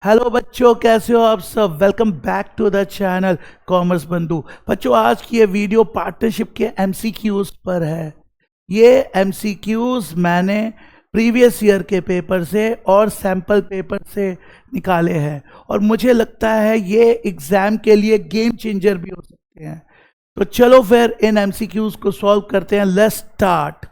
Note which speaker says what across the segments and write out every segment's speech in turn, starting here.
Speaker 1: Hello बच्चों, कैसे हो आप सब। Welcome back to the channel Commerce Bandhu. बच्चों, आज की ये वीडियो पार्टनरशिप के एमसीक्यूज पर है। ये एमसीक्यूज मैंने प्रीवियस ईयर के पेपर से और सैम्पल पेपर से निकाले हैं और मुझे लगता है ये एग्जाम के लिए गेम चेंजर भी हो सकते हैं। तो चलो फिर इन एमसीक्यूज को सॉल्व करते हैं। Let's start.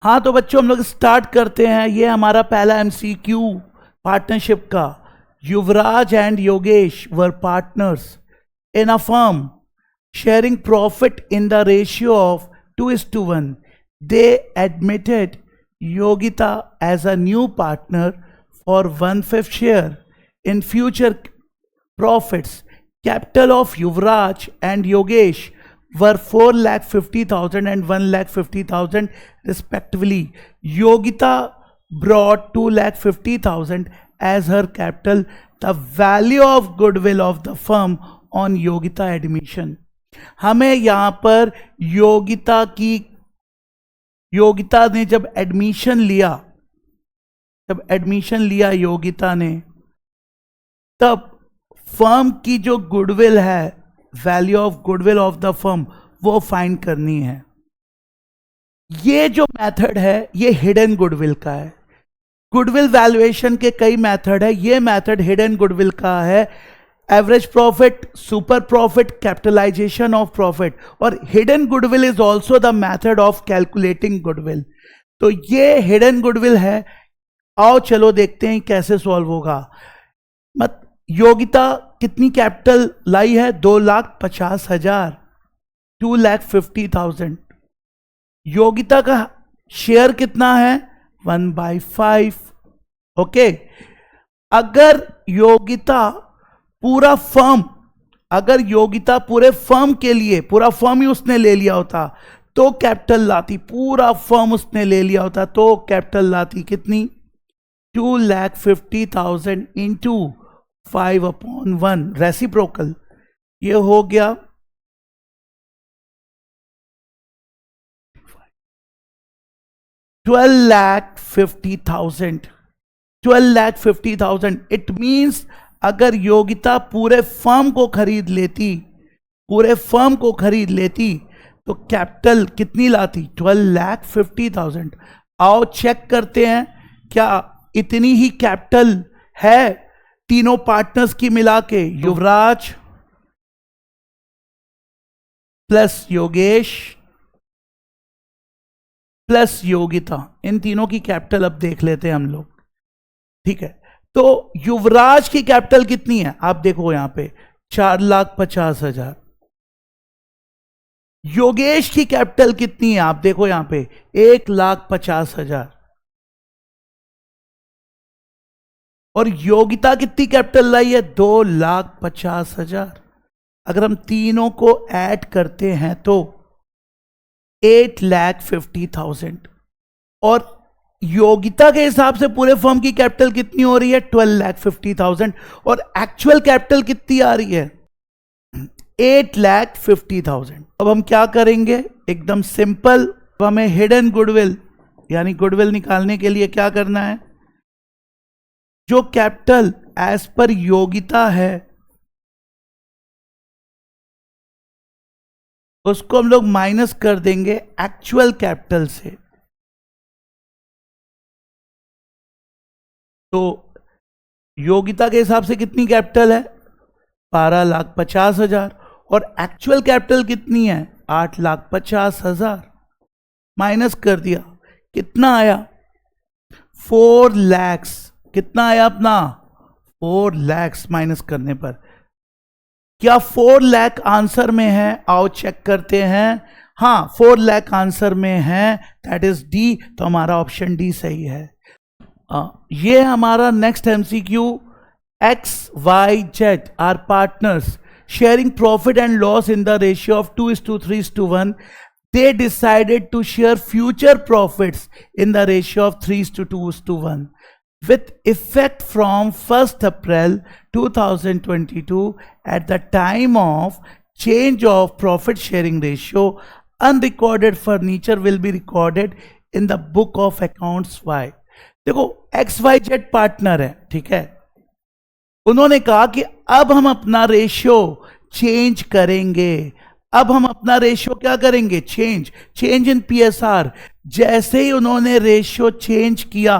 Speaker 1: हाँ तो बच्चों, हम लोग स्टार्ट करते हैं। ये हमारा पहला एमसीक्यू पार्टनरशिप का। Yuvraj and Yogesh were partners in a firm sharing profit in the ratio of 2:1. They admitted Yogita as a new partner for 1/5 share in future profits. Capital of Yuvraj and Yogesh were 4,50,000 and 1,50,000 respectively. Yogita brought 2,50,000 as her capital. The value of goodwill of the firm on Yogita admission. हमें यहाँ पर योगिता ने जब admission लिया योगिता ने, तब firm की जो गुडविल है, value of goodwill of the firm, वो फाइंड करनी है। ये जो मेथड है ये हिडन गुडविल का है। गुडविल वैल्यूएशन के कई मेथड है, ये मेथड हिडन गुडविल का है। Average profit, super profit, capitalisation of profit, और hidden goodwill is also the method of calculating goodwill. तो ये हिडन गुडविल है। आओ चलो देखते हैं कैसे सॉल्व होगा। योगिता कितनी कैपिटल लाई है? 2,50,000, 2,50,000। योगिता का शेयर कितना है? 1/5। ओके, अगर योगिता पूरे फर्म के लिए, पूरा फर्म ही उसने ले लिया होता तो कैपिटल लाती, पूरा फर्म उसने ले लिया होता तो कैपिटल लाती कितनी? 2,50,000 इंटू 5/1 रेसिप्रोकल। ये हो गया 12,50,000। 12,50,000। इट मीन्स अगर योगिता पूरे फर्म को खरीद लेती तो कैपिटल कितनी लाती? 12,50,000। आओ चेक करते हैं क्या इतनी ही कैपिटल है तीनों पार्टनर्स की मिला के। युवराज प्लस योगेश प्लस योगिता, इन तीनों की कैपिटल अब देख लेते हैं हम लोग। ठीक है, तो युवराज की कैपिटल कितनी है? आप देखो यहां पे 4,50,000। योगेश की कैपिटल कितनी है? आप देखो यहां पे 1,50,000। और योगिता कितनी कैपिटल लाई है? 2,50,000। अगर हम तीनों को ऐड करते हैं तो 8,50,000। और योगिता के हिसाब से पूरे फर्म की कैपिटल कितनी हो रही है? 12,50,000। और एक्चुअल कैपिटल कितनी आ रही है? 8,50,000। अब हम क्या करेंगे? एकदम सिंपल। अब हमें हिडन गुडविल यानी गुडविल निकालने के लिए क्या करना है? जो कैपिटल एज पर योगिता है उसको हम लोग माइनस कर देंगे एक्चुअल कैपिटल से। तो योगिता के हिसाब से कितनी कैपिटल है? 12,50,000। और एक्चुअल कैपिटल कितनी है? 8,50,000। माइनस कर दिया, कितना आया? 4 लाख। कितना आया अपना? 4 लाख। माइनस करने पर क्या 4 लाख आंसर में है? आओ चेक करते हैं। हाँ, 4 लाख आंसर में है, दैट इज डी। तो हमारा ऑप्शन डी सही है। ये हमारा next MCQ. XYZ are partners sharing profit and loss in the ratio of 2:3:1. They decided to share future profits in the ratio of 3:2:1 with effect from 1st April 2022. At the time of change of profit sharing ratio, unrecorded furniture will be recorded in the book of accounts Y. देखो XYZ partner है, ठीक है, उन्होंने कहा कि अब हम अपना रेशियो चेंज करेंगे। अब हम अपना रेशियो क्या करेंगे? Change in PSR। जैसे ही उन्होंने रेशियो चेंज किया,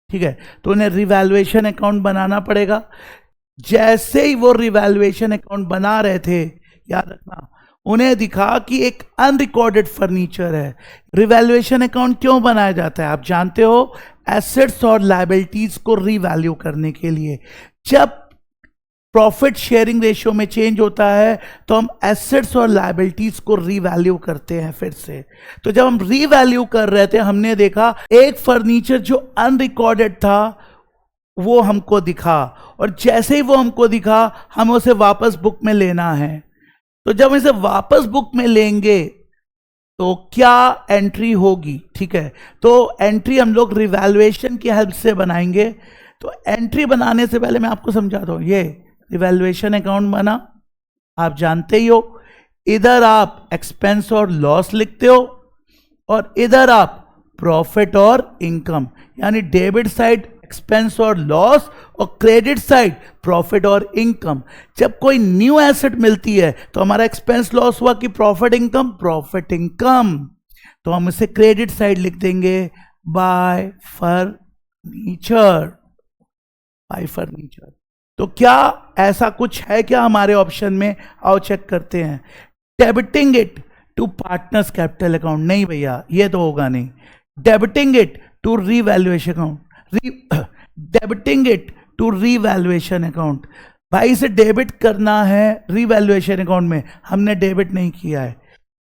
Speaker 1: ठीक है, तो उन्हें रिवैल्यूएशन अकाउंट बनाना पड़ेगा। जैसे ही वो रिवैल्यूएशन अकाउंट बना रहे थे, याद रखना, उन्हें दिखा कि एक अनरिकॉर्डेड फर्नीचर है। रिवैल्यूएशन अकाउंट क्यों बनाया जाता है? आप जानते हो, एसेट्स और लायबिलिटीज को रिवैल्यू करने के लिए। जब प्रॉफिट शेयरिंग रेशियो में चेंज होता है तो हम एसेट्स और लायबिलिटीज को रीवैल्यू करते हैं फिर से। तो जब हम रीवैल्यू कर रहे थे, हमने देखा एक फर्नीचर जो अनरिकॉर्डेड था वो हमको दिखा, और जैसे ही वो हमको दिखा, हम उसे वापस बुक में लेना है। तो जब इसे वापस बुक में लेंगे तो क्या एंट्री होगी? ठीक है, तो एंट्री हम लोग रिवैल्यूएशन की हेल्प से बनाएंगे। तो एंट्री बनाने से पहले मैं आपको समझा दूं, ये रिवैल्यूएशन अकाउंट बना, आप जानते ही हो, इधर आप एक्सपेंस और लॉस लिखते हो और इधर आप प्रॉफिट और इनकम, यानी डेबिट साइड एक्सपेंस और लॉस और क्रेडिट साइड प्रॉफिट और इनकम। जब कोई न्यू एसेट मिलती है तो हमारा एक्सपेंस लॉस हुआ कि प्रॉफिट इनकम? Profit income. तो हम इसे क्रेडिट साइड लिख देंगे बाय फर्नीचर। तो क्या ऐसा कुछ है क्या हमारे ऑप्शन में? आओ चेक करते हैं। Debiting it to partners capital account, नहीं भैया ये तो होगा नहीं। Debiting it to revaluation account, debiting it to revaluation account, भाई इसे डेबिट करना है रीवैल्यूएशन अकाउंट में, हमने डेबिट नहीं किया है।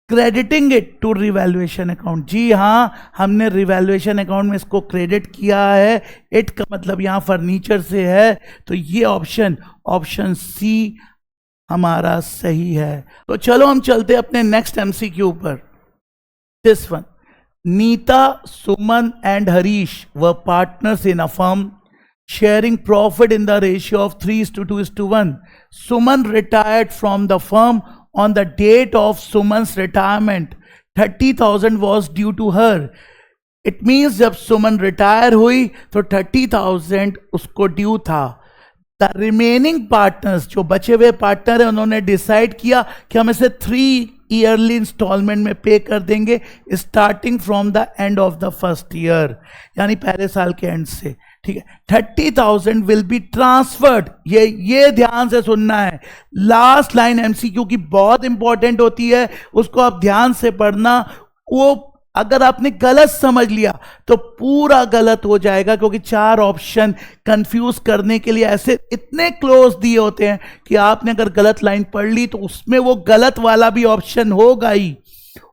Speaker 1: Crediting it to revaluation account, जी हाँ, हमने रिवैल्यूएशन अकाउंट में इसको क्रेडिट किया है। इट का मतलब यहां फर्नीचर से है, तो ये ऑप्शन सी हमारा सही है। तो चलो हम चलते अपने नेक्स्ट MCQ पर। This one, Neeta, Suman and Harish were partners in a firm sharing profit in the ratio of 3:2:1. Suman retired from the firm on the date of Suman's retirement. 30,000 was due to her. It means जब सुमन retire हुई तो 30,000 उसको due था। The remaining partners, जो बचे हुए partner है, उन्होंने डिसाइड किया कि हम इसे 3 ईयरली इंस्टॉलमेंट में पे कर देंगे starting from the end of the first year, यानी पहले साल के एंड से। ठीक है, 30,000 विल बी ट्रांसफर्ड। ये ध्यान से सुनना है, लास्ट लाइन MCQ की बहुत इंपॉर्टेंट होती है, उसको आप ध्यान से पढ़ना। वो अगर आपने गलत समझ लिया तो पूरा गलत हो जाएगा, क्योंकि 4 ऑप्शन कंफ्यूज करने के लिए ऐसे इतने क्लोज दिए होते हैं कि आपने अगर गलत लाइन पढ़ ली तो उसमें वो गलत वाला भी ऑप्शन होगा ही,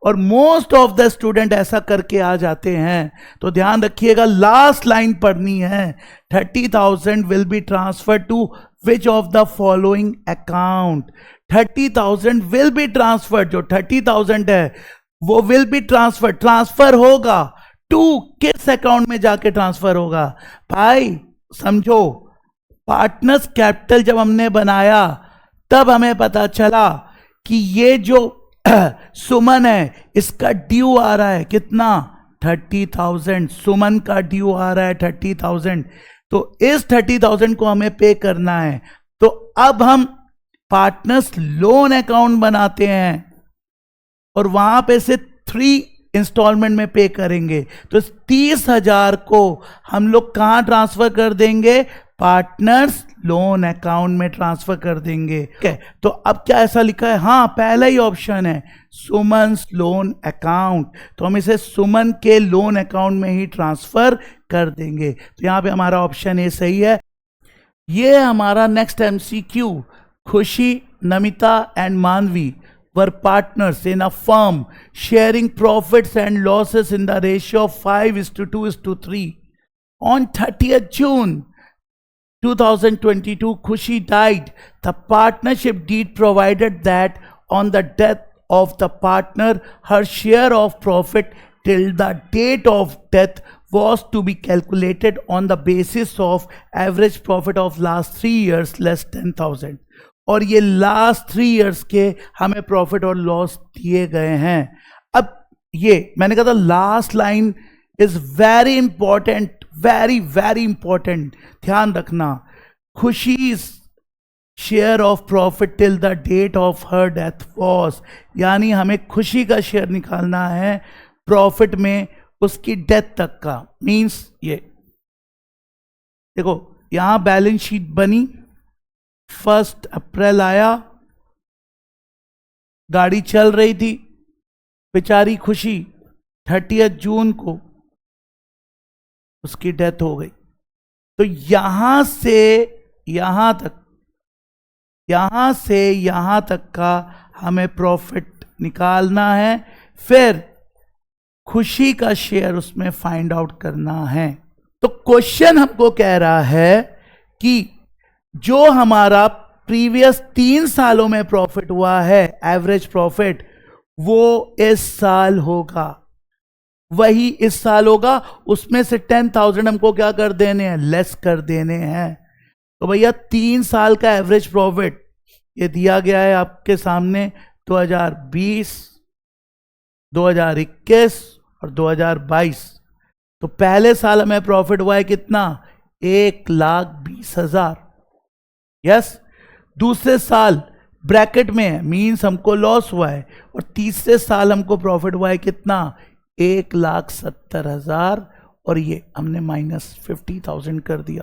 Speaker 1: और मोस्ट ऑफ द स्टूडेंट ऐसा करके आ जाते हैं। तो ध्यान रखिएगा, लास्ट लाइन पढ़नी है। 30,000 will be transfer to which of the following account. 30,000 will be transfer, जो 30,000 है वो विल बी ट्रांसफर होगा टू, किस अकाउंट में जाके ट्रांसफर होगा? भाई समझो, पार्टनर्स कैपिटल जब हमने बनाया तब हमें पता चला कि ये जो सुमन है इसका ड्यू आ रहा है कितना? 30,000। सुमन का ड्यू आ रहा है 30,000, तो इस 30,000 को हमें पे करना है। तो अब हम पार्टनर्स लोन अकाउंट बनाते हैं और वहां पे से 3 इंस्टॉलमेंट में पे करेंगे। तो 30,000 को हम लोग कहां ट्रांसफर कर देंगे? पार्टनर्स लोन अकाउंट में ट्रांसफर कर देंगे। तो अब क्या ऐसा लिखा है? हाँ, पहला ही ऑप्शन है सुमन्स लोन अकाउंट, तो हम इसे सुमन के लोन अकाउंट में ही ट्रांसफर कर देंगे। तो यहां पे हमारा ऑप्शन ए सही है। ये हमारा नेक्स्ट MCQ। खुशी, नमिता एंड मानवी were partners in a firm sharing profits and losses in the ratio of 5:2:3. On 30th June 2022, Khushi died. The partnership deed provided that on the death of the partner, her share of profit till the date of death was to be calculated on the basis of average profit of last 3 years less 10,000. और ये last 3 years के हमें profit और loss दिए गए हैं। अब ये मैंने कहा था last line is very important, very very important, ध्यान रखना। Khushi's share of profit till the date of her death was, यानी हमें खुशी का शेयर निकालना है प्रॉफिट में उसकी डेथ तक का। मींस ये देखो यहां बैलेंस शीट बनी, 1 अप्रैल आया, गाड़ी चल रही थी, बेचारी खुशी 30 जून को उसकी डेथ हो गई। तो यहां से यहां तक का हमें प्रॉफिट निकालना है, फिर खुशी का शेयर उसमें फाइंड आउट करना है। तो क्वेश्चन हमको कह रहा है कि जो हमारा प्रीवियस 3 सालों में प्रॉफिट हुआ है, एवरेज प्रॉफिट, वो इस साल होगा, वही इस साल होगा। उसमें से 10,000 हमको क्या कर देने हैं, लेस कर देने हैं। तो भैया 3 साल का एवरेज प्रॉफिट ये दिया गया है आपके सामने, 2020, 2021 और 2022। तो पहले साल हमें प्रॉफिट हुआ है कितना, 1,20,000। यस, दूसरे साल ब्रैकेट में है, मीन्स हमको लॉस हुआ है, और तीसरे साल हमको प्रॉफिट हुआ है कितना, 1,70,000, और ये हमने -50,000 कर दिया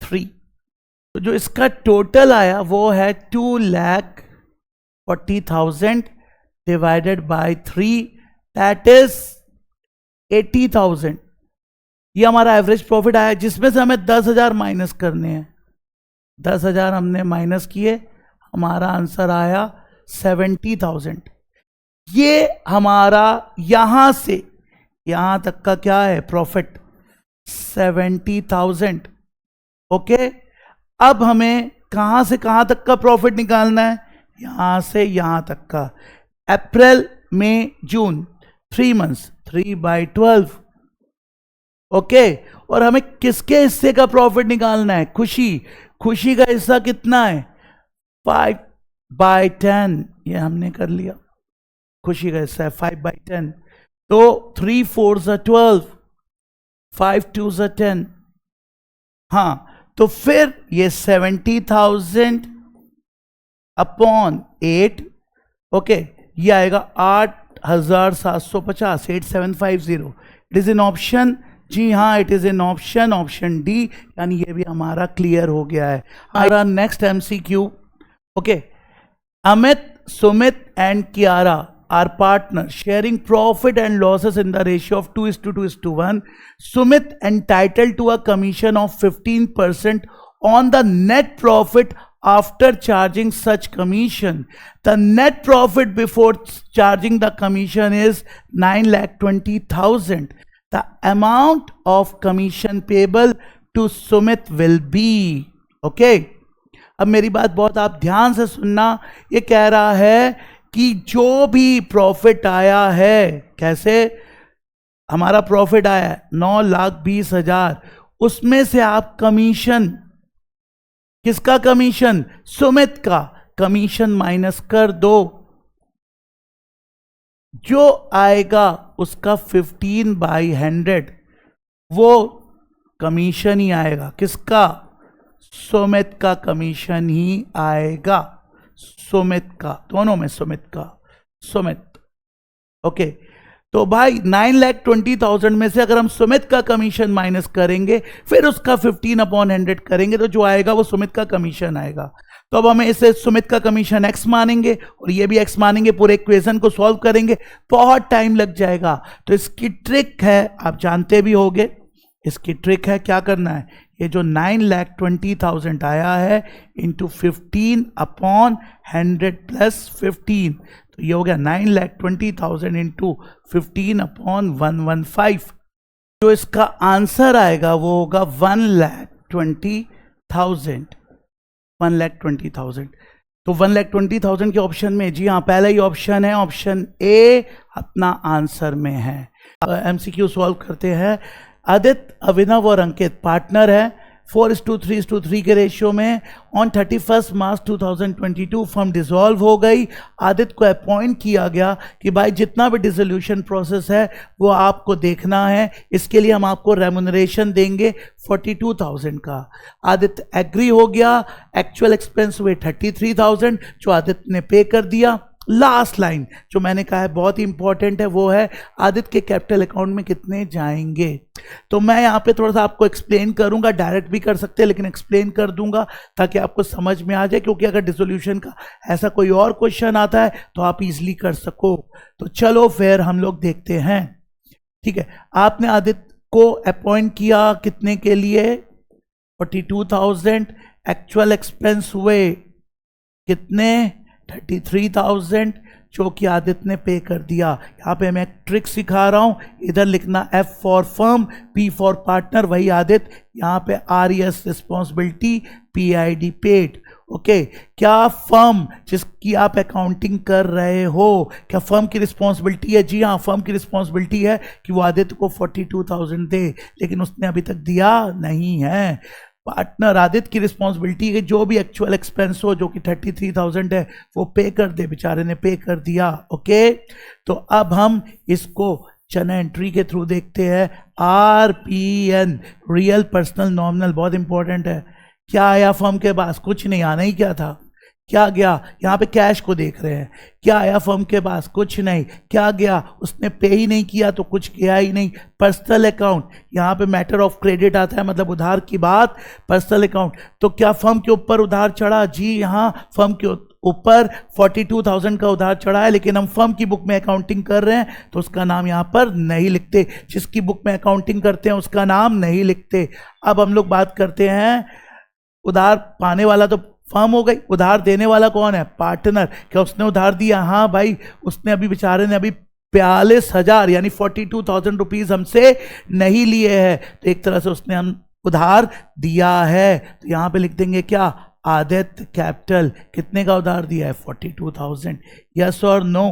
Speaker 1: 3। तो जो इसका टोटल आया वो है 2,40,000 डिवाइडेड बाय 3, दैट इज 80,000। ये हमारा एवरेज प्रॉफिट आया, जिसमें से हमें 10,000 माइनस करने हैं। 10,000 हमने माइनस किए, हमारा आंसर आया 70,000। ये हमारा यहां से यहां तक का क्या है प्रॉफिट, 70,000। ओके, अब हमें कहां से कहां तक का प्रॉफिट निकालना है, यहां से यहां तक का। अप्रैल, मई, जून, 3 मंथ्स, 3/12। ओके, और हमें किसके हिस्से का प्रॉफिट निकालना है, खुशी का हिस्सा कितना है, 5/10। ये हमने कर लिया, खुशी का हिस्सा है 5/10। तो 3 4s are 12, 5 2s are 10। हाँ, तो फिर ये 70,000 अपॉन 8, ओके, ये आएगा 8,750, 8750। इट इज इन ऑप्शन, जी हाँ it is in option, option D, यानी ये भी हमारा क्लियर हो गया है। हमारा next MCQ, okay, Amit, Sumit and Kiara are partners sharing profit and losses in the ratio of 2:2:1. Sumit entitled to a commission of 15% on the net profit after charging such commission. The net profit before charging the commission is 9,20,000. The amount of commission payable to Sumit will be, okay. अब मेरी बात बहुत आप ध्यान से सुनना, ये कह रहा है कि जो भी प्रॉफिट आया है, कैसे हमारा प्रॉफिट आया है 9,20,000, उसमें से आप कमीशन, किसका कमीशन, सुमित का कमीशन माइनस कर दो। जो आएगा उसका 15/100 वो कमीशन ही आएगा, किसका, सुमित का कमीशन ही आएगा, सुमित का, दोनों में सुमित का, सुमित। ओके, तो भाई 9,20,000 में से अगर हम सुमित का कमीशन माइनस करेंगे, फिर उसका 15/100 करेंगे, तो जो आएगा वो सुमित का कमीशन आएगा। तो अब हमें इसे सुमित का कमीशन x मानेंगे और ये भी x मानेंगे, पूरे इक्वेशन को सॉल्व करेंगे, बहुत टाइम लग जाएगा। तो इसकी ट्रिक है, आप जानते भी होंगे, इसकी ट्रिक है क्या करना है, ये जो 9,20,000 आया है इंटू 15/100 प्लस 15, तो ये हो गया 9,20,000 इंटू 15/115। जो इसका आंसर आएगा वो होगा 1,20,000, 1,20,000। तो 1,20,000 के ऑप्शन में, जी हाँ पहला ही ऑप्शन है, ऑप्शन ए अपना आंसर में है। एमसीक्यू सॉल्व करते हैं। आदित्य, अभिनव और अंकित पार्टनर है, 4:3:3 के रेशियो में ऑन 31 मार्च 2022 फर्म डिसॉल्व हो गई। आदित्य को अपॉइंट किया गया कि भाई जितना भी डिसोल्यूशन प्रोसेस है वो आपको देखना है, इसके लिए हम आपको रेम्यूनरेशन देंगे 42,000 का। आदित्य एग्री हो गया। एक्चुअल एक्सपेंस हुए 33,000 जो आदित्य ने पे कर दिया। लास्ट लाइन जो मैंने कहा है बहुत ही इंपॉर्टेंट है, वो है आदित्य के कैपिटल अकाउंट में कितने जाएंगे। तो मैं यहाँ पे थोड़ा सा आपको एक्सप्लेन करूंगा, डायरेक्ट भी कर सकते हैं लेकिन एक्सप्लेन कर दूंगा ताकि आपको समझ में आ जाए, क्योंकि अगर डिसोल्यूशन का ऐसा कोई और क्वेश्चन आता है तो आप इजीली कर सको। तो चलो फिर हम लोग देखते हैं। ठीक है, आपने आदित्य को अपॉइंट किया कितने के लिए, 42,000। एक्चुअल एक्सपेंस हुए कितने, 33,000 जो कि आदित्य ने पे कर दिया। यहाँ पे मैं एक ट्रिक सिखा रहा हूँ, इधर लिखना F for firm, P for partner, वही आदित्य। यहाँ पे RES responsibility, PID paid. Okay, क्या फर्म जिसकी आप अकाउंटिंग कर रहे हो, क्या फर्म की रिस्पॉन्सिबिलिटी है? जी हाँ, फर्म की रिस्पॉन्सिबिलिटी है कि वो आदित्य को 42,000 दे, लेकिन उसने अभी तक दिया नहीं है। पार्टनर आदित्य की रिस्पॉन्सिबिलिटी है जो भी एक्चुअल एक्सपेंस हो, जो कि 33,000 है, वो पे कर दे, बेचारे ने पे कर दिया। ओके, तो अब हम इसको चना एंट्री के थ्रू देखते हैं। RPN, रियल पर्सनल नॉमिनल, बहुत इंपॉर्टेंट है। क्या आया फर्म के पास? कुछ नहीं, आना ही क्या था। क्या गया? यहाँ पे कैश को देख रहे हैं। क्या आया फर्म के पास? कुछ नहीं। क्या गया? उसने पे ही नहीं किया तो कुछ गया ही नहीं। पर्सनल अकाउंट, यहाँ पे मैटर ऑफ क्रेडिट आता है, मतलब उधार की बात। पर्सनल अकाउंट, तो क्या फर्म के ऊपर उधार चढ़ा? जी हाँ, फर्म के ऊपर 42,000 का उधार चढ़ा है, लेकिन हम फर्म की बुक में अकाउंटिंग कर रहे हैं तो उसका नाम यहाँ पर नहीं लिखते। जिसकी बुक में अकाउंटिंग करते हैं उसका नाम नहीं लिखते। अब हम लोग बात करते हैं, उधार पाने वाला तो फर्म हो गई, उधार देने वाला कौन है? पार्टनर। क्या उसने उधार दिया? हाँ भाई, उसने अभी, बेचारे ने अभी 42,000 यानी 42,000 रुपीज हमसे नहीं लिए हैं, तो एक तरह से उसने हम उधार दिया है। तो यहां पे लिख देंगे क्या? आदित्य कैपिटल कितने का उधार दिया है? 42,000। यस और नो?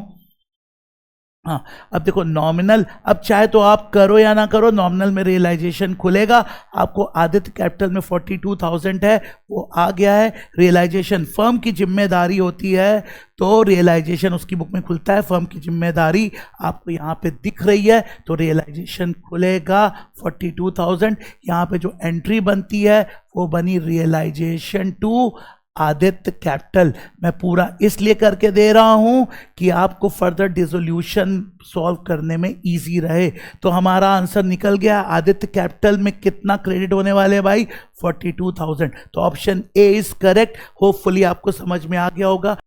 Speaker 1: हाँ, अब देखो नॉमिनल, अब चाहे तो आप करो या ना करो, नॉमिनल में रियलाइजेशन खुलेगा। आपको आदित्य कैपिटल में 42,000 है, वो आ गया है। रियलाइजेशन फर्म की जिम्मेदारी होती है, तो रियलाइजेशन उसकी बुक में खुलता है। फर्म की जिम्मेदारी आपको यहाँ पे दिख रही है, तो रियलाइजेशन खुलेगा 42,000। यहाँ पे जो एंट्री बनती है वो बनी रियलाइजेशन टू आदित्य कैपिटल। मैं पूरा इसलिए करके दे रहा हूं कि आपको फर्दर डिसोल्यूशन सॉल्व करने में इजी रहे। तो हमारा आंसर निकल गया, आदित्य कैपिटल में कितना क्रेडिट होने वाले हैं भाई? 42,000। तो option A is correct. Hopefully आपको समझ में आ गया होगा।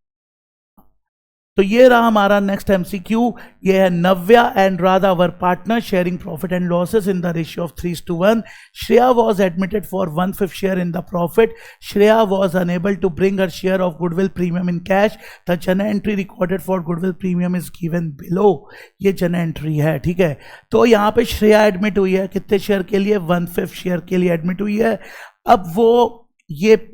Speaker 1: तो ये रहा हमारा नेक्स्ट एमसीक्यू। ये है, Navya and Radha were partner sharing profit and losses in the ratio of 3:1। Shreya was admitted for 1/5 share in the profit. Shreya was unable to bring her share of goodwill premium in cash. The journal entry recorded for goodwill premium is given below. ये journal entry है, ठीक है। तो यहाँ पे Shreya admit हुई है, कितने शेयर के लिए? 1/5 शेयर के लिए एडमिट हुई है। अब वो ये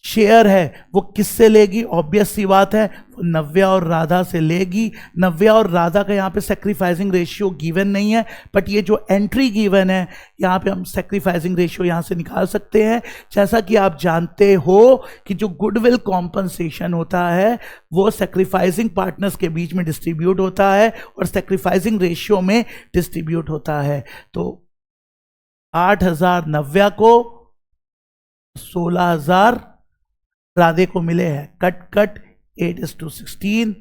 Speaker 1: शेयर है वो किससे लेगी? ऑब्वियस सी बात है, वो नव्या और राधा से लेगी। नव्या और राधा का यहाँ पे सेक्रीफाइसिंग रेशियो गिवन नहीं है, बट ये जो एंट्री गिवन है यहाँ पे हम सेक्रीफाइसिंग रेशियो यहाँ से निकाल सकते हैं। जैसा कि आप जानते हो कि जो गुडविल कॉम्पनसेशन होता है वो सेक्रीफाइसिंग पार्टनर्स के बीच में डिस्ट्रीब्यूट होता है और सेक्रीफाइसिंग रेशियो में डिस्ट्रीब्यूट होता है। तो 8,000 नव्या को, 16,000 राधे को मिले हैं। कट कट 8:16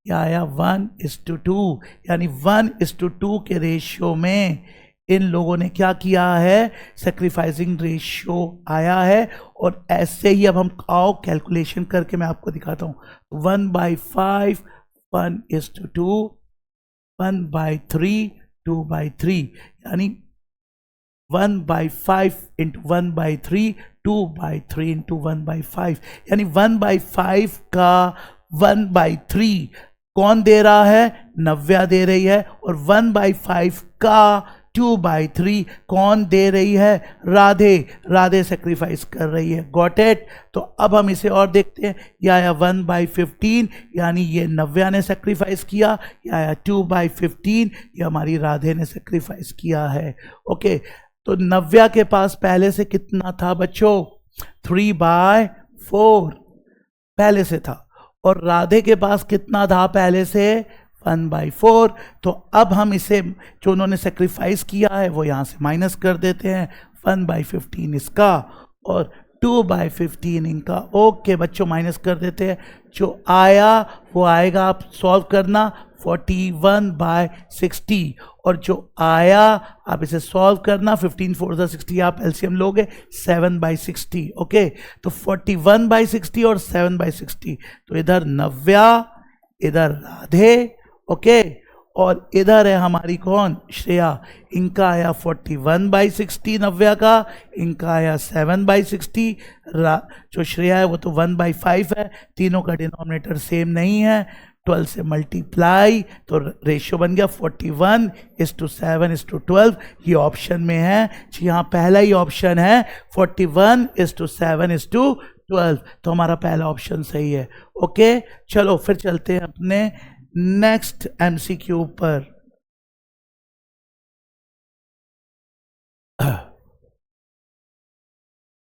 Speaker 1: या आया 1:2, यानी 1:2 के रेशियो में इन लोगों ने क्या किया है? सेक्रीफाइसिंग रेशियो आया है। और ऐसे ही अब हम आओ कैलकुलेशन करके मैं आपको दिखाता हूं। 1/5, 1:2, 1/3, 2/3, यानी 1/5 इंटू 1/3, 2/3 इंटू 1/5, यानी 1/5 का 1/3 कौन दे रहा है? नव्या दे रही है। और 1/5 का 2/3 कौन दे रही है? राधे। राधे सेक्रीफाइस कर रही है। Got it? तो अब हम इसे और देखते हैं। यह आया 1/15, यानी ये नव्या ने सेक्रीफाइस किया। यह आया 2/15, ये हमारी राधे ने सेक्रीफाइस किया है। ओके, तो नव्या के पास पहले से कितना था बच्चों? 3/4 पहले से था। और राधे के पास कितना था पहले से? 1/4। तो अब हम इसे जो उन्होंने सेक्रीफाइस किया है वो यहां से माइनस कर देते हैं। 1/15 इसका और 2/15 इनका। ओके बच्चों, माइनस कर देते हैं। जो आया वो आएगा, आप सॉल्व करना, 41/60। और जो आया आप इसे सॉल्व करना, 15 4 60, आप एलसीएम लोगे 7/60। ओके, तो 41/60 और 7/60। तो इधर नव्या, इधर राधे। ओके, और इधर है हमारी कौन? श्रेया। इनका आया 41/60 नव्या का, इनका आया 7/60। जो श्रेया है वो तो 1/5 है, तीनों का डिनोमिनेटर सेम नहीं है। 12 से मल्टीप्लाई तो रेशियो बन गया 41:7:12। ये ऑप्शन में है जी हाँ, पहला ही ऑप्शन है 41:7:12। तो हमारा पहला ऑप्शन सही है। ओके, चलो फिर चलते हैं अपने नेक्स्ट एमसीक्यू पर।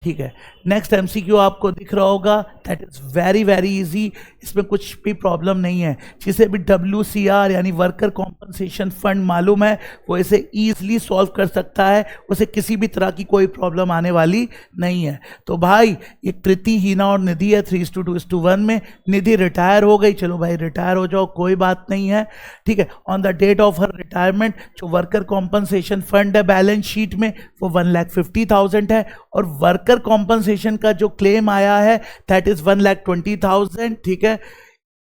Speaker 1: ठीक है, नेक्स्ट एमसीक्यू आपको दिख रहा होगा, that is very very easy. इसमें कुछ भी प्रॉब्लम नहीं है। जिसे भी WCR यानी वर्कर कॉम्पनसेशन फंड मालूम है वो इसे इजीली सॉल्व कर सकता है, उसे किसी भी तरह की कोई प्रॉब्लम आने वाली नहीं है। तो भाई ये कृति, हीना और निधि है 3:2:1 में। निधि रिटायर हो गई, चलो भाई रिटायर हो जाओ, कोई बात नहीं है। ठीक है, on the date of her retirement जो वर्कर कॉम्पनसेशन फंड है बैलेंस शीट में वो 1,50,000 है, और वर्कर कॉम्पनसेशन का जो क्लेम आया है दैट इज 1,20,000। ठीक है,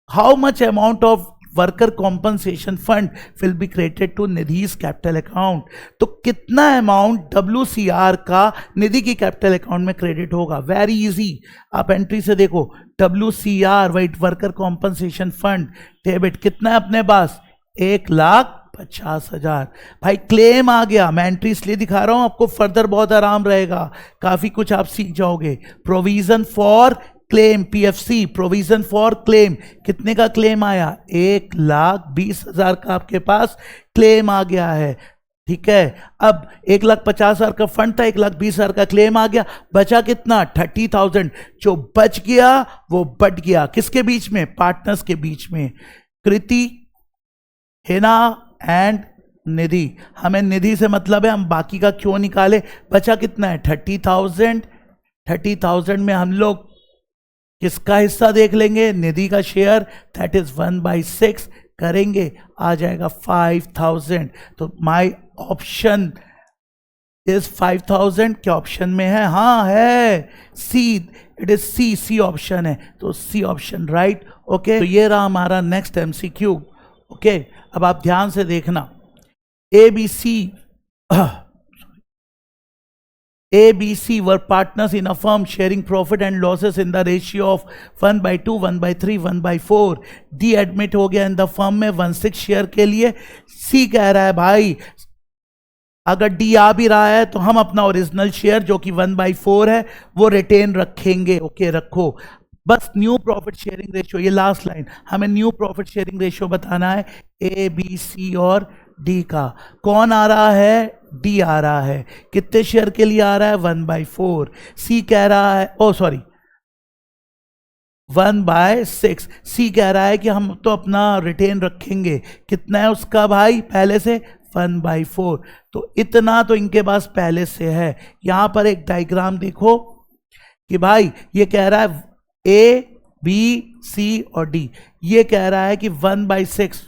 Speaker 1: how much amount of worker compensation fund will be credited to Nidhi's capital account? तो कितना अमाउंट WCR का निधि की कैपिटल अकाउंट में क्रेडिट होगा? वेरी इजी, आप एंट्री से देखो, WCR वाइट वर्कर कॉम्पनसेशन फंड डेबिट कितना है अपने पास? 1,50,000। भाई क्लेम आ गया, मैं एंट्री इसलिए दिखा रहा हूं आपको, फर्दर बहुत आराम रहेगा, काफी कुछ आप सीख जाओगे। Provision for claim, PFC, provision for claim, कितने का क्लेम आया? 1,20,000 का आपके पास क्लेम आ गया है। ठीक है, अब 1,50,000 का फंड था, 1,20,000 का क्लेम आ गया, बचा कितना? 30,000। जो बच गया वो बट गया किसके बीच में? पार्टनर्स के बीच में, कृति, हिना एंड निधि। हमें निधि से मतलब है, हम बाकी का क्यों निकाले? बचा कितना है? 30,000। 30,000 में हम लोग किसका हिस्सा देख लेंगे? निधि का शेयर, दैट इज 1/6 करेंगे, आ जाएगा 5,000। तो माय ऑप्शन इज 5,000। क्या ऑप्शन में है? हाँ है, सी, इट इज सी ऑप्शन है, तो सी ऑप्शन राइट। ओके, तो ये रहा हमारा नेक्स्ट MCQ। ओके, अब आप ध्यान से देखना, ABC were partners in a firm sharing profit and losses in the ratio of 1/2, 1/3, 1/4. D admit हो गया इन द फर्म में 1/6 शेयर के लिए। C कह रहा है भाई अगर D आ भी रहा है तो हम अपना ओरिजिनल शेयर जो कि 1/4 है वो रिटेन रखेंगे। ओके, रखो, बस न्यू प्रॉफिट शेयरिंग रेशियो, ये लास्ट लाइन, हमें न्यू प्रॉफिट शेयरिंग रेशियो बताना है ABC और D का। कौन आ रहा है? D आ रहा है। कितने शेयर के लिए आ रहा है? 1/4। C कह रहा है, ओ सॉरी 1/6। C कह रहा है कि हम तो अपना रिटेन रखेंगे। कितना है उसका भाई पहले से? 1/4। तो इतना तो इनके पास पहले से है। यहां पर एक डायग्राम देखो कि भाई ये कह रहा है A, B, C और D, ये कह रहा है कि 1/6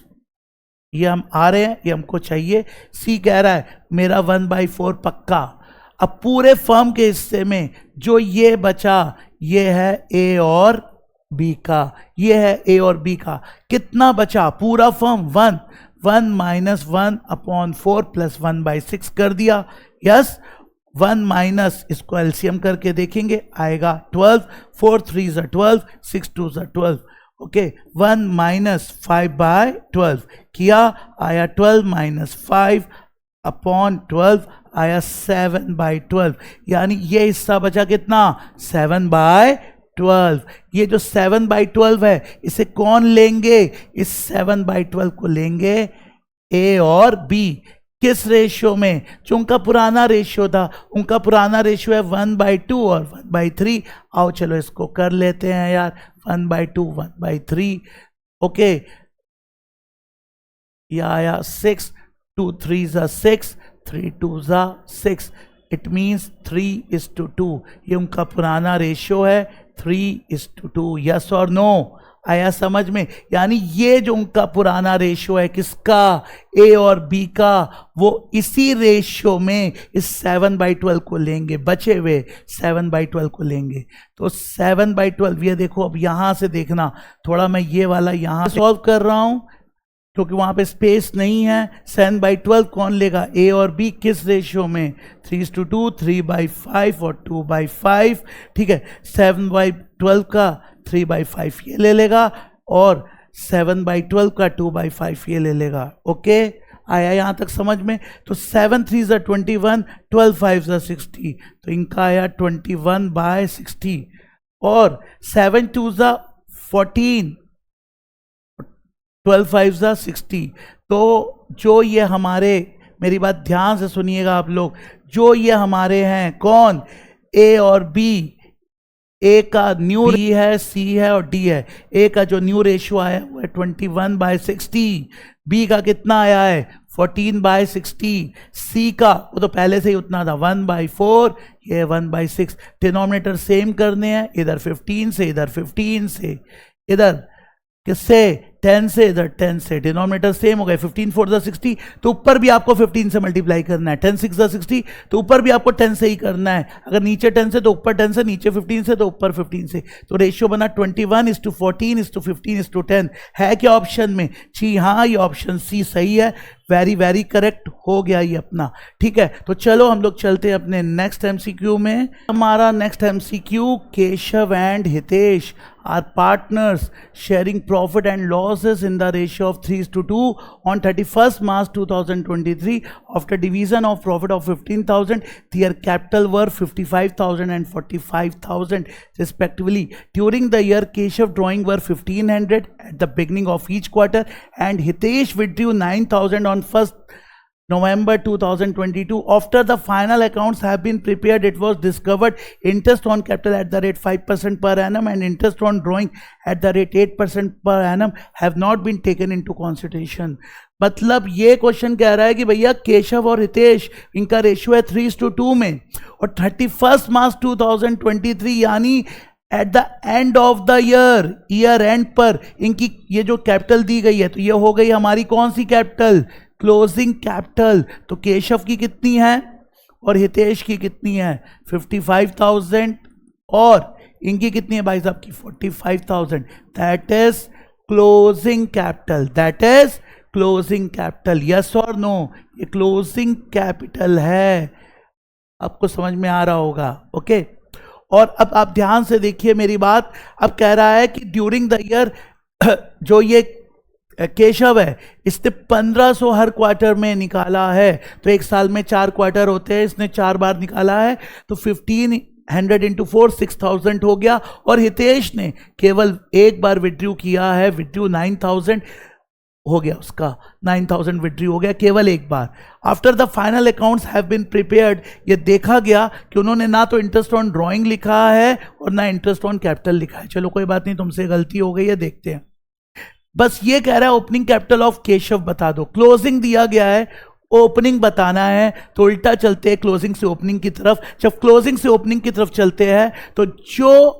Speaker 1: ये हम आ रहे हैं, ये हमको चाहिए। C कह रहा है मेरा 1/4 पक्का। अब पूरे फर्म के हिस्से में जो ये बचा ये है A और B का, ये है A और B का। कितना बचा? पूरा फर्म 1 -1/4 + 1/6 कर दिया। यस, 1 माइनस, इसको एलसीएम करके देखेंगे, आएगा 12, 4 3 = 12, 6 2 = 12। ओके, 1 - 5/12 किया, आया 12 - 5/12 आया 7/12। यानी ये हिस्सा बचा कितना? 7/12। ये जो 7/12 है इसे कौन लेंगे? इस 7/12 को लेंगे A और B। किस रेशियो में? जो उनका पुराना रेशियो था, उनका पुराना रेशियो है 1/2 और 1/3। आओ चलो इसको कर लेते हैं यार, 1/2 1/3। ओके, यह आया 6, 2 3 6, 3 2 6। It means 3:2। ये उनका पुराना रेशियो है, 3:2। यस और नो? आया समझ में? यानी ये जो उनका पुराना रेशियो है किसका, ए और बी का, वो इसी रेशियो में इस 7/12 को लेंगे, बचे हुए 7/12 को लेंगे। तो 7/12 ये देखो, अब यहां से देखना थोड़ा, मैं ये वाला यहां सॉल्व कर रहा हूं क्योंकि वहां पे स्पेस नहीं है। 7/12 कौन लेगा, ए और बी, किस रेशियो में? 3:2, 3/5 और 2/5। ठीक है, 7/12 का 3/5 ये ले लेगा और 7/12 का 2/5 ये ले लेगा। ओके, आया यहां तक समझ में? तो 7 3 21, 12 5 60, तो इनका आया 21/60 और 7 2 14, 12 5 60। तो जो ये हमारे, मेरी बात ध्यान से सुनिएगा आप लोग, जो ये हमारे हैं कौन, ए और बी, ए का न्यू बी है, सी है और डी है। ए का जो न्यू रेशियो आया वो है 21/60, बी का कितना आया है 14/60, सी का वो तो पहले से ही उतना था 1/4, ये 1/6। डिनोमिनेटर सेम करने हैं, इधर 15 से, इधर 15 से, इधर किससे 10 से, इधर 10 से, डिनोमिनेटर सेम हो गए। 15 4 60, तो ऊपर भी आपको 15 से मल्टीप्लाई करना है। 10 6 60, तो ऊपर भी आपको 10 से ही करना है। अगर नीचे 10 से तो ऊपर 10 से, नीचे 15 से तो ऊपर 15 से। तो रेशियो बना 21:14:15:10। है क्या ऑप्शन में? जी हाँ, ये ऑप्शन सी सही है। वेरी वेरी करेक्ट हो गया ये अपना। ठीक है, तो चलो हम लोग चलते हैं अपने नेक्स्ट एमसीक्यू में। हमारा next MCQ, Keshav and Hitesh are partners sharing profit and losses in the ratio of 3:2 on 31st March 2023. After division of profit of 15,000, their capital were 55,000 and 45,000 respectively. During the year, Keshav drawing were 1,500 at the beginning of each quarter and Hitesh withdrew 9,000 on 1st November 2022. After the final accounts have been prepared, it was discovered interest on capital at the rate 5% per annum and interest on drawing at the rate 8% per annum have not been taken into consideration. मतलब ये question कह रहा है कि भैया केशव और हितेश, इनका ratio है 3:2 में और 31 मार्च 2023 यानी at the end of the year and पर इनकी ये जो कैपिटल दी गई है, तो ये हो गई हमारी कौन सी कैपिटल, क्लोजिंग कैपिटल। तो केशव की कितनी है और हितेश की कितनी है 55,000 और इनकी कितनी है भाई साहब की 45,000। That is closing capital, that is closing capital. Yes और नो? ये क्लोजिंग कैपिटल है, आपको समझ में आ रहा होगा। ओके, और अब आप ध्यान से देखिए मेरी बात। अब कह रहा है कि ड्यूरिंग द ईयर जो ये केशव है इसने 1500 हर क्वार्टर में निकाला है। तो एक साल में 4 क्वार्टर होते हैं, इसने 4 बार निकाला है, तो 1500 इंटू 4 6000 हो गया। और हितेश ने केवल एक बार विड्रू किया है, विड्रू 9000 हो गया, उसका 9000 विड्रू हो गया केवल एक बार। After the final accounts have been prepared, ये देखा गया कि उन्होंने ना तो इंटरेस्ट ऑन ड्राइंग लिखा है और ना इंटरेस्ट ऑन कैपिटल लिखा है। चलो कोई बात नहीं, तुमसे गलती हो गई है, देखते हैं। बस ये कह रहा है ओपनिंग कैपिटल ऑफ केशव बता दो। क्लोजिंग दिया गया है, ओपनिंग बताना है, तो उल्टा चलते हैं क्लोजिंग से ओपनिंग की तरफ। जब क्लोजिंग से ओपनिंग की तरफ चलते हैं तो जो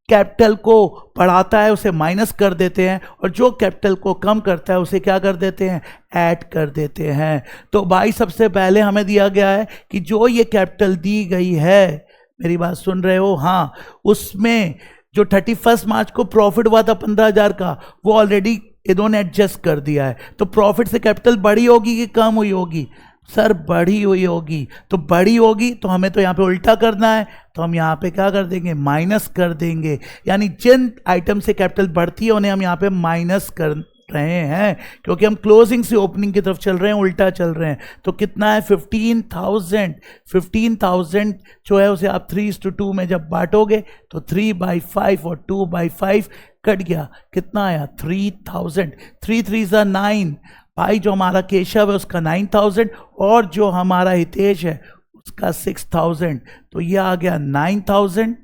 Speaker 1: कैपिटल को बढ़ाता है उसे माइनस कर देते हैं और जो कैपिटल को कम करता है उसे क्या कर देते हैं, ऐड कर देते हैं। तो भाई सबसे पहले हमें दिया गया है कि जो ये कैपिटल दी गई है, मेरी बात सुन रहे हो? हाँ, उसमें जो 31 मार्च को प्रॉफिट हुआ था 15,000 का, वो ऑलरेडी इन्होंने एडजस्ट कर दिया है। तो प्रॉफिट से कैपिटल बड़ी होगी कि कम हुई होगी? सर बढ़ी हुई होगी। तो बड़ी होगी तो हमें तो यहाँ पे उल्टा करना है, तो हम यहाँ पे क्या कर देंगे, माइनस कर देंगे। यानी जिन आइटम से कैपिटल बढ़ती है उन्हें हम यहाँ पे माइनस कर रहे हैं, क्योंकि हम क्लोजिंग से ओपनिंग की तरफ चल रहे हैं, उल्टा चल रहे हैं। तो कितना है 15,000। 15,000 जो है उसे आप 3:2 में जब बांटोगे तो 3/5 और 2/5 कट गया, कितना आया 3000। 3 3 9, भाई जो हमारा केशव है उसका 9,000 और जो हमारा हितेश है उसका 6,000, तो ये आ गया 9,000,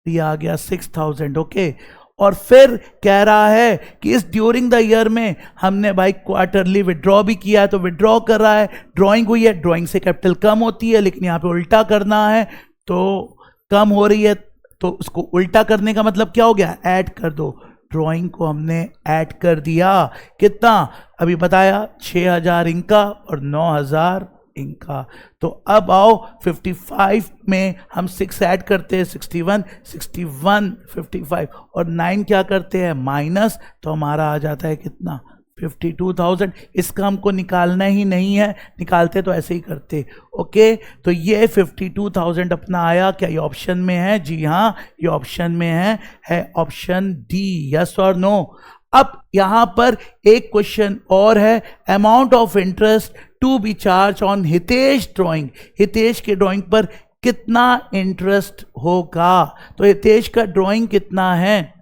Speaker 1: ये आ गया 6,000। ओके, और फिर कह रहा है कि इस ड्यूरिंग द ईयर में हमने भाई क्वार्टरली विड्रॉ भी किया है, तो विड्रॉ कर रहा है, ड्राइंग हुई है, ड्राइंग से कैपिटल कम होती है, लेकिन यहाँ पे उल्टा करना है तो कम हो रही है, तो उसको उल्टा करने का मतलब क्या हो गया, ऐड कर दो। ड्राइंग को हमने ऐड कर दिया, कितना अभी बताया, 6,000 इनका और 9,000 इनका। तो अब आओ 55 में हम 6 ऐड करते हैं, 61, 61, 55 और 9 क्या करते हैं माइनस, तो हमारा आ जाता है कितना, 52,000। इसका हमको निकालना ही नहीं है, निकालते तो ऐसे ही करते। ओके, तो ये 52,000 अपना आया। क्या ये ऑप्शन में है? जी हाँ, ये ऑप्शन में है ऑप्शन डी। यस और नो? अब यहां पर एक क्वेश्चन और है, amount of interest to be charge on Hitesh drawing. Hitesh के ड्राइंग पर कितना इंटरेस्ट होगा? तो हितेश का ड्राइंग कितना है?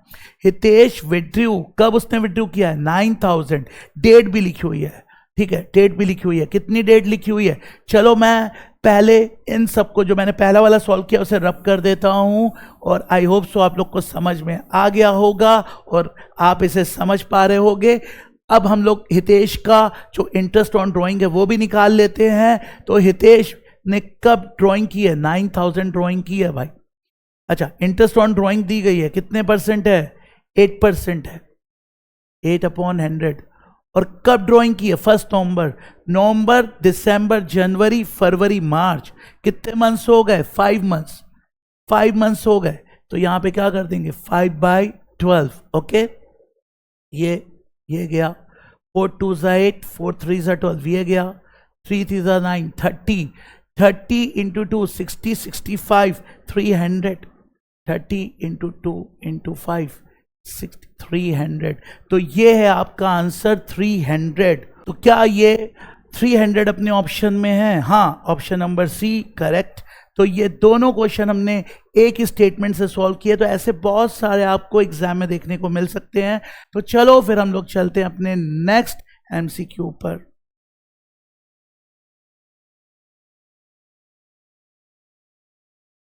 Speaker 1: हितेश विड्रू, कब उसने विड्रू किया है? 9,000। डेट भी लिखी हुई है, ठीक है, डेट भी लिखी हुई है। कितनी डेट लिखी हुई है? चलो मैं पहले इन सबको जो मैंने पहला वाला सॉल्व किया उसे रब कर देता हूं, और आई होप सो आप लोग को समझ में आ गया होगा और आप इसे समझ पा रहे होगे। अब हम लोग हितेश का जो इंटरेस्ट ऑन ड्राइंग है वो भी निकाल लेते हैं। तो हितेश ने कब ड्राइंग की है? 9,000 ड्राइंग की है भाई। अच्छा, इंटरेस्ट ऑन ड्राइंग दी गई है, कितने परसेंट है? 8% है, 8/100। और कब ड्राइंग की है? 1 नवंबर। नवंबर, दिसंबर, जनवरी, फरवरी, मार्च, कितने मंथ्स हो गए? 5 मंथ्स, 5 मंथ्स हो गए। तो यहां पे क्या कर देंगे, 5/12। ओके, ये गया, 4 2 8, 4 3 12, ये गया, 3 3 9, 30, 30 इंटू 2 60, 65, 300, 30 इंटू 2 इंटू 5 300। तो ये है आपका आंसर 300। तो क्या ये 300 अपने ऑप्शन में है? हाँ, ऑप्शन नंबर सी करेक्ट। तो ये दोनों क्वेश्चन हमने एक ही स्टेटमेंट से सॉल्व किए। तो ऐसे बहुत सारे आपको एग्जाम में देखने को मिल सकते हैं। तो चलो फिर हम लोग चलते हैं अपने नेक्स्ट एमसीक्यू पर।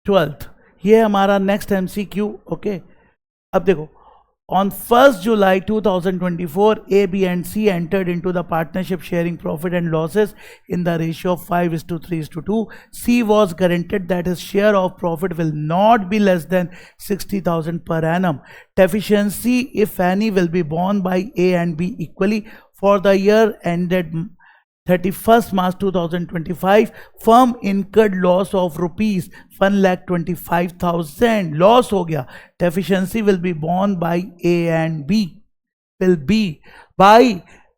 Speaker 1: ट्वेल्थ, ये हमारा नेक्स्ट एमसीक्यू। ओके, अब देखो, on 1st July 2024, A, B and C entered into the partnership sharing profit and losses in the ratio of 5:3:2. C was guaranteed that his share of profit will not be less than 60,000 per annum. Deficiency, if any, will be borne by A and B equally. For the year ended 31st March 2025, firm incurred loss of rupees 1,25,000. Loss हो गया। Deficiency will be borne by A and B. will be भाई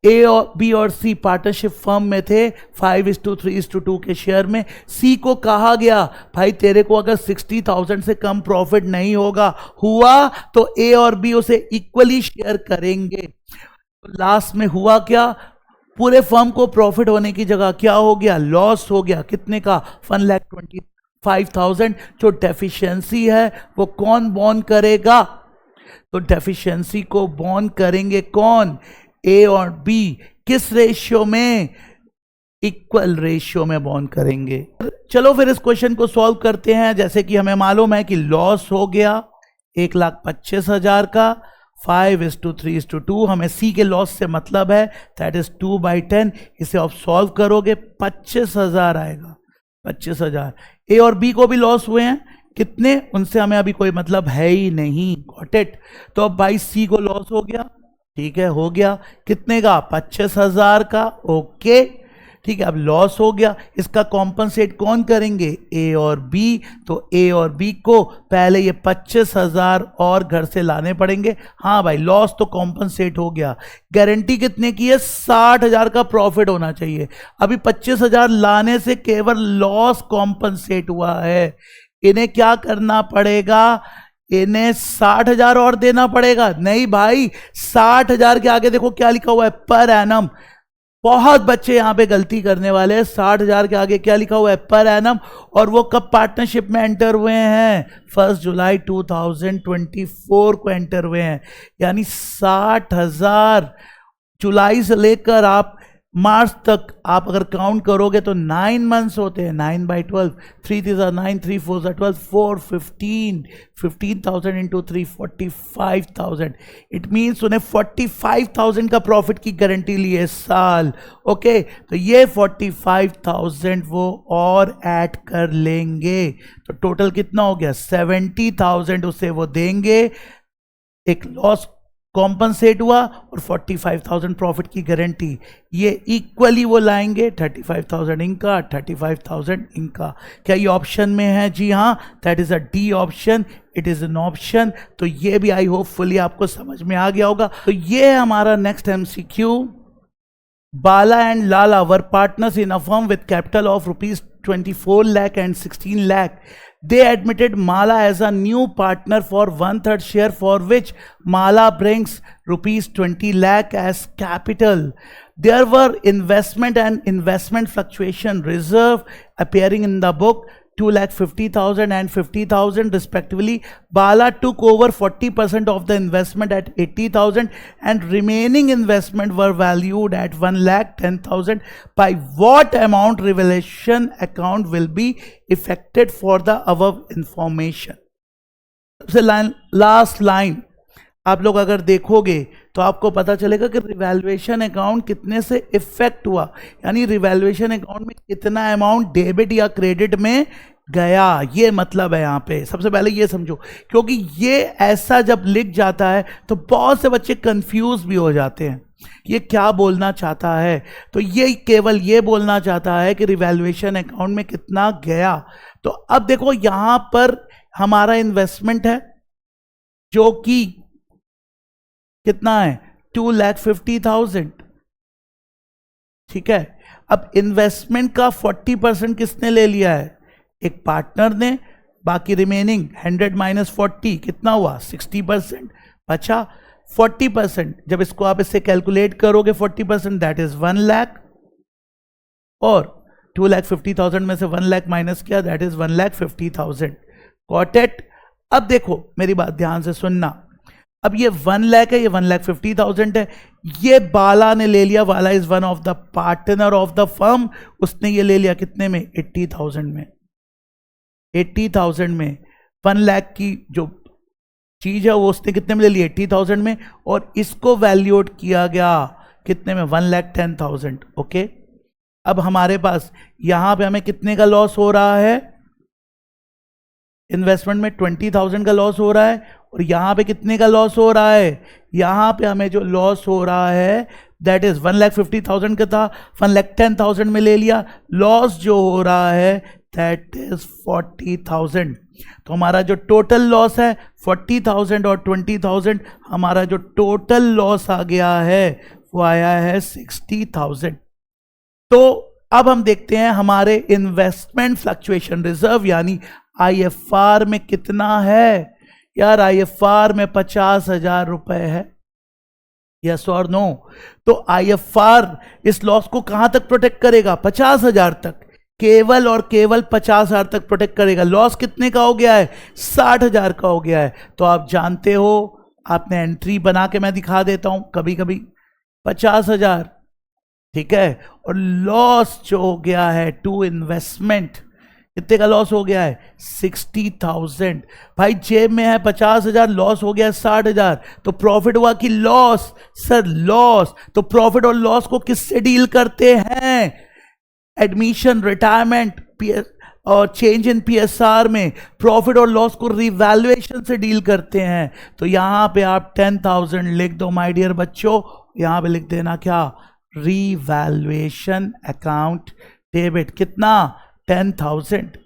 Speaker 1: A और B और C partnership firm में थे, 5:3:2 के share में। C को कहा गया भाई तेरे को अगर 60,000 से कम प्रॉफिट नहीं होगा हुआ तो A और B उसे इक्वली शेयर करेंगे। लास्ट में हुआ क्या? पूरे फर्म को प्रॉफिट होने की जगह क्या हो गया? लॉस हो गया। कितने का? 1,25,000। जो डेफिशिएंसी है वो कौन बॉर्न करेगा? तो डेफिशिएंसी को बॉर्न करेंगे कौन? ए और बी। किस रेशियो में? इक्वल रेशियो में बॉर्न करेंगे। चलो फिर इस क्वेश्चन को सॉल्व करते हैं। जैसे कि हमें मालूम है कि लॉस हो गया 1,25,000 का, 5:3:2। हमें सी के लॉस से मतलब है, दैट इज 2/10। इसे आप सॉल्व करोगे 25,000 आएगा, 25,000। ए और बी को भी लॉस हुए हैं, कितने? उनसे हमें अभी कोई मतलब है ही नहीं। Got it? तो अब भाई सी को लॉस हो गया, ठीक है, हो गया। कितने का? 25,000 का। ओके, ठीक है, अब लॉस हो गया, इसका कॉम्पनसेट कौन करेंगे? ए और बी। तो ए और बी को पहले ये 25,000 और घर से लाने पड़ेंगे। हाँ भाई, लॉस तो कॉम्पनसेट हो गया। गारंटी कितने की है? 60,000 का प्रॉफिट होना चाहिए। अभी 25,000 लाने से केवल लॉस कॉम्पनसेट हुआ है। इन्हें क्या करना पड़ेगा? इन्हें 60,000 और देना पड़ेगा। नहीं भाई, 60,000 के आगे देखो क्या लिखा हुआ है? Per annum. बहुत बच्चे यहां पे गलती करने वाले हैं। 60,000 के आगे क्या लिखा हुआ है? Per annum. और वो कब पार्टनरशिप में एंटर हुए हैं? 1 जुलाई 2024 को एंटर हुए हैं। यानी 60,000 जुलाई से लेकर आप मार्च तक आप अगर काउंट करोगे तो 9 मंथ्स होते हैं. 9 by 12, 3 3 are 9, 3 4 are 12, 4 15, 15,000 into 3 45,000. It means उन्हें 45,000 का प्रॉफिट की गारंटी ली है साल. ओके, तो ये 45,000 वो और ऐड कर लेंगे, तो टोटल कितना हो गया? 70,000 उसे वो देंगे. एक लॉस कॉम्पनसेट हुआ और 45,000 प्रॉफिट की गारंटी. ये इक्वली वो लाएंगे, 35,000 इनका, 35,000 इनका. क्या ये ऑप्शन में है? जी हाँ, that is a D option. It is an option. तो ये भी आई होपफुली आपको समझ में आ गया होगा. तो ये है हमारा next MCQ. Bala and Lala were partners in a firm with capital of rupees 24 lakh and 16 lakh. They admitted Mala as a new partner for 1/3 share, for which Mala brings rupees 20 lakh as capital. There were investment and investment fluctuation reserve appearing in the book, 2,50,000 and 50,000 respectively. Bala took over 40% of the investment at 80,000 and remaining investment were valued at 1,10,000. By what amount revaluation account will be effected for the above information? सबसे last line आप लोग अगर देखोगे तो आपको पता चलेगा कि रिवैल्यूएशन अकाउंट कितने से इफेक्ट हुआ, यानी रिवैल्यूएशन अकाउंट में कितना अमाउंट डेबिट या क्रेडिट में गया. ये मतलब है यहाँ पे. सबसे पहले ये समझो, क्योंकि ये ऐसा जब लिख जाता है तो बहुत से बच्चे कंफ्यूज भी हो जाते हैं, ये क्या बोलना चाहता है. तो ये केवल ये बोलना चाहता है कि रिवैल्यूएशन अकाउंट में कितना गया. तो अब देखो यहां पर हमारा इन्वेस्टमेंट है जो कि कितना है? 2,50,000. ठीक है, अब इन्वेस्टमेंट का 40% किसने ले लिया है? एक पार्टनर ने. बाकी रिमेनिंग 100 - 40 कितना हुआ? 60% बचा. 40% जब इसको आप इससे कैलकुलेट करोगे 40%, दैट इज 1 लाख, और 2,50,000 में से 1 लाख माइनस किया, दैट इज 1,50,000. Got it? अब देखो मेरी बात ध्यान से सुनना. अब ये 1 लाख है, ये 1,50,000 है. ये बाला ने ले लिया. Bala is one of the partner of the firm. उसने ये ले लिया कितने में? 80,000 में. 80,000 में 1 लाख की जो चीज है वो उसने कितने में ले ली? 80,000 में. और इसको वैल्यूएट किया गया कितने में? 1,10,000. ओके, अब हमारे पास यहां पे हमें कितने का लॉस हो रहा है? इन्वेस्टमेंट में 20,000 का लॉस हो रहा है. और यहां पे कितने का लॉस हो रहा है? यहां पे हमें जो लॉस हो रहा है दैट इज 1,50,000 का था, 1,10,000 में ले लिया. लॉस जो हो रहा है दैट इज 40,000. तो हमारा जो टोटल लॉस है 40,000 और 20,000, हमारा जो टोटल लॉस आ गया है वो आया है 60,000. तो अब हम देखते हैं हमारे इन्वेस्टमेंट फ्लक्चुएशन रिजर्व यानी IFR में कितना है. यार IFR में 50,000 रुपए है. यस और नो? तो IFR इस लॉस को कहां तक प्रोटेक्ट करेगा? 50,000 तक. केवल और केवल 50,000 तक प्रोटेक्ट करेगा. लॉस कितने का हो गया है? 60,000 का हो गया है. तो आप जानते हो, आपने एंट्री बना के मैं दिखा देता हूं कभी कभी. 50,000, ठीक है, और लॉस जो हो गया है टू इन्वेस्टमेंट, कितने का लॉस हो गया है? 60,000. भाई जेब में है 50,000, लॉस हो गया 60,000. तो प्रॉफिट हुआ कि लॉस? Sir loss. तो प्रॉफिट और लॉस को किससे डील करते हैं? एडमिशन, रिटायरमेंट और चेंज इन PSR में प्रॉफिट और लॉस को रिवैल्यूएशन से डील करते हैं. तो यहां पे आप 10,000 लिख दो माय डियर बच्चों. यहां पे लिख देना क्या? Revaluation account debit. कितना? 10,000.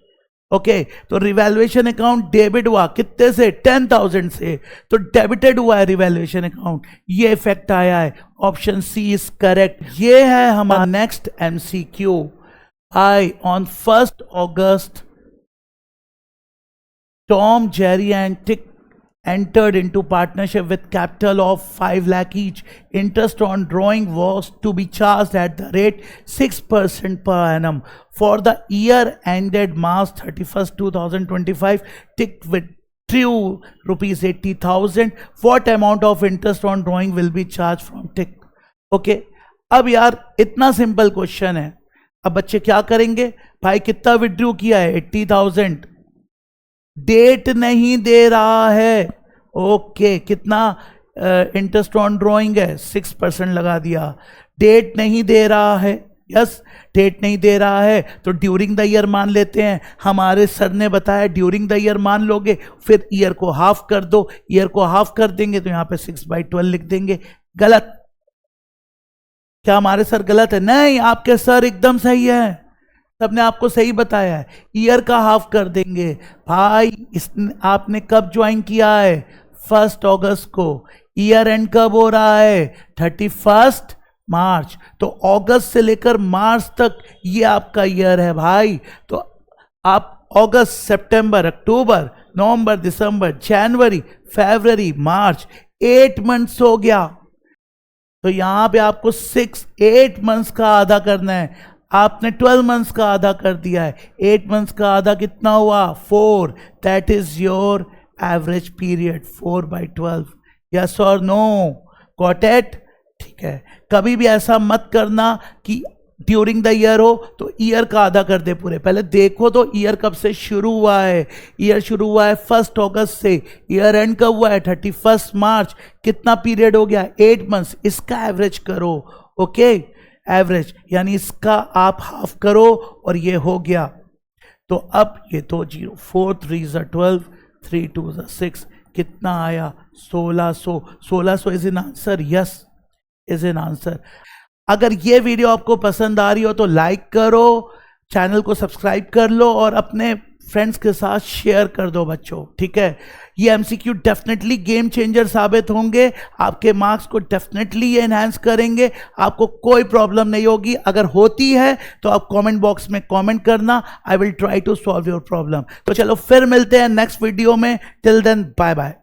Speaker 1: ओके, तो रिवैल्यूएशन अकाउंट डेबिट हुआ कितने से? 10,000 से. तो डेबिटेड हुआ है रिवैल्यूएशन अकाउंट. ये इफेक्ट आया है. Option C is correct. ये है हमारा next MCQ. On 1st August, Tom, Jerry and Tick entered into partnership with capital of 5 lakh each. Interest on drawing was to be charged at the rate 6% per annum. For the year ended March 31st, 2025, Tick withdrew rupees 80,000. What amount of interest on drawing will be charged from Tick? Okay, अब यार इतना simple question है, अब बच्चे क्या करेंगे, भाई कितना विड्रू किया है 80,000, डेट नहीं दे रहा है, ओके कितना इंटरेस्ट ऑन ड्रॉइंग है 6% लगा दिया, डेट नहीं दे रहा है, यस डेट नहीं दे रहा है तो ड्यूरिंग द ईयर मान लेते हैं, हमारे सर ने बताया ड्यूरिंग द ईयर मान लोगे, फिर ईयर को हाफ कर दो, ईयर को हाफ कर देंगे तो यहां पे 6/12 लिख देंगे। गलत, क्या हमारे सर गलत है? नहीं, आपके सर एकदम सही है, सबने आपको सही बताया है, ईयर का हाफ कर देंगे। भाई आपने कब ज्वाइन किया है? 1 अगस्त को, ईयर एंड कब हो रहा है? 31 मार्च, तो अगस्त से लेकर मार्च तक ये आपका ईयर है भाई। तो आप अगस्त, सितंबर, अक्टूबर, नवंबर, दिसंबर, जनवरी, फरवरी, मार्च, 8 मंथ्स हो गया। तो यहां पे आपको 8 मंथ्स का आधा करना है, आपने 12 मंथ्स का आधा कर दिया है, 8 मंथ्स का आधा कितना हुआ? 4, that is your average period, 4/12। Yes और नो? Got it? ठीक है, कभी भी ऐसा मत करना कि ड्यूरिंग द ईयर हो तो ईयर का आधा कर दे पूरे, पहले देखो तो ईयर कब से शुरू हुआ है। ईयर शुरू हुआ है 1 अगस्त से, ईयर एंड कब हुआ है? 31 मार्च, कितना पीरियड हो गया? 8 मंथ्स, इसका एवरेज करो। ओके, एवरेज यानी इसका आप हाफ करो और ये हो गया। तो अब ये तो 0, 4 3 12, 3 2 6, कितना आया? 1600। 1600 is an answer, yes is an answer. अगर ये वीडियो आपको पसंद आ रही हो तो लाइक करो, चैनल को सब्सक्राइब कर लो और अपने फ्रेंड्स के साथ शेयर कर दो बच्चों, ठीक है। ये एमसीक्यू डेफिनेटली गेम चेंजर साबित होंगे, आपके मार्क्स को डेफिनेटली ये एनहांस करेंगे, आपको कोई प्रॉब्लम नहीं होगी। अगर होती है तो आप कमेंट बॉक्स में कमेंट करना, I will try to solve your problem. तो चलो फिर मिलते हैं नेक्स्ट वीडियो में, टिल देन बाय बाय।